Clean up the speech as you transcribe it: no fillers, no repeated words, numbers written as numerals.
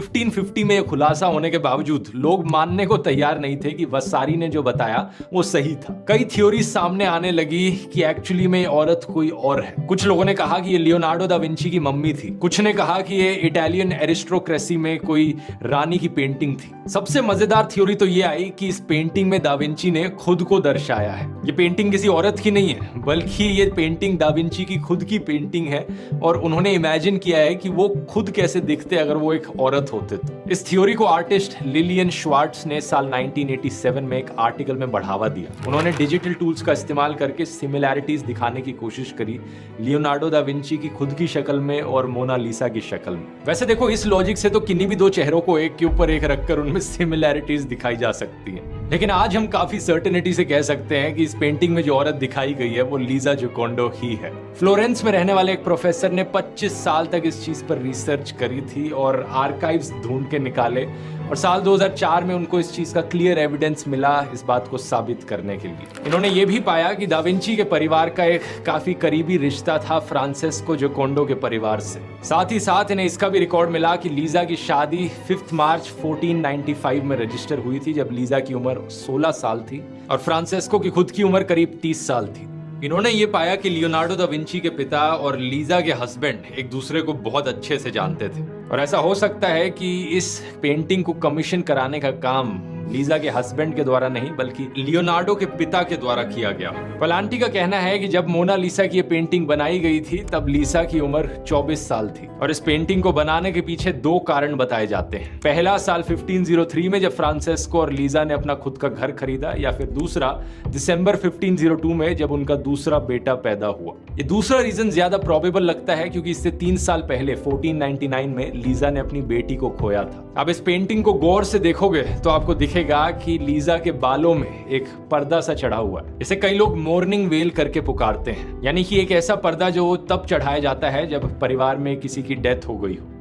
1550 में खुलासा होने के बावजूद लोग मानने को तैयार नहीं थे कि वसारी ने जो बताया वो सही था। कई थ्योरी सामने आने लगी कि एक्चुअली में औरत कोई और है। कुछ लोगों ने कहा कि ये लियोनार्डो दा विंची की मम्मी थी, कुछ ने कहा कि ये इटालियन एरिस्टोक्रेसी में कोई रानी की पेंटिंग थी। सबसे मजेदार थ्योरी तो ये आई कि इस पेंटिंग में दा विंची ने खुद को दर्शाया है। ये पेंटिंग किसी औरत की नहीं है, बल्कि ये पेंटिंग दा विंची की खुद की पेंटिंग है और उन्होंने इमेजिन किया है कि वो खुद कैसे दिखते अगर वो एक औरत होते तो। इस थ्योरी को आर्टिस्ट लिलियन श्वार्ट्ज ने साल 1987 में एक आर्टिकल में बढ़ावा दिया। उन्होंने डिजिटल टूल्स का इस्तेमाल करके सिमिलैरिटीज दिखाने की कोशिश करी लियोनार्डो दा विंची की खुद की शक्ल में और मोनालिसा की शक्ल में। वैसे देखो, इस लॉजिक से तो किन्हीं भी दो चेहरों को एक के ऊपर एक रखकर उनमें सिमिलैरिटीज दिखाई जा सकती हैं। लेकिन आज हम काफी सर्टेनिटी से कह सकते हैं कि इस पेंटिंग में जो औरत दिखाई गई है वो लीजा जोकोंडो ही है। फ्लोरेंस में रहने वाले एक प्रोफेसर ने 25 साल तक इस चीज पर रिसर्च करी थी और आर्काइव्स ढूंढ के निकाले और साल 2004 में उनको इस चीज का क्लियर एविडेंस मिला इस बात को साबित करने के लिए। इन्होंने ये भी पाया कि दा विंची के परिवार का एक काफी करीबी रिश्ता था फ्रांसेस्को जोकोंडो के परिवार से। साथ ही साथ इन्हें इसका भी रिकॉर्ड मिला कि लीजा की शादी 5 मार्च 1495 में रजिस्टर हुई थी, जब लीजा की उम्र 16 साल थी और फ्रांसेस्को की खुद की उम्र करीब 30 साल थी। इन्होंने ये पाया कि लियोनार्डो दा विंची के पिता और लीजा के हस्बैंड एक दूसरे को बहुत अच्छे से जानते थे और ऐसा हो सकता है कि इस पेंटिंग को कमीशन कराने का काम लीजा के हस्बैंड के द्वारा नहीं बल्कि लियोनार्डो के पिता के द्वारा किया गया। पलांटी का कहना है कि जब मोनालिसा की ये पेंटिंग बनाई गई थी तब लीसा की उम्र 24 साल थी और इस पेंटिंग को बनाने के पीछे 2 कारण बताए जाते हैं। पहला साल 1503 में जब फ्रांसेस्को और लीजा ने अपना खुद का घर खरीदा, या फिर दूसरा दिसंबर 1502 में जब उनका दूसरा बेटा पैदा हुआ। ये दूसरा रीजन ज्यादा प्रोबेबल लगता है क्योंकि इससे 3 साल पहले 1499 में लीजा ने अपनी बेटी को खोया था। अब इस पेंटिंग को गौर से देखोगे तो आपको दिखेगा कि लीजा के बालों में एक पर्दा सा चढ़ा हुआ है। इसे कई लोग मॉर्निंग वेल करके पुकारते हैं, यानी कि एक ऐसा पर्दा जो तब चढ़ाया जाता है जब परिवार में किसी की डेथ हो गई हो।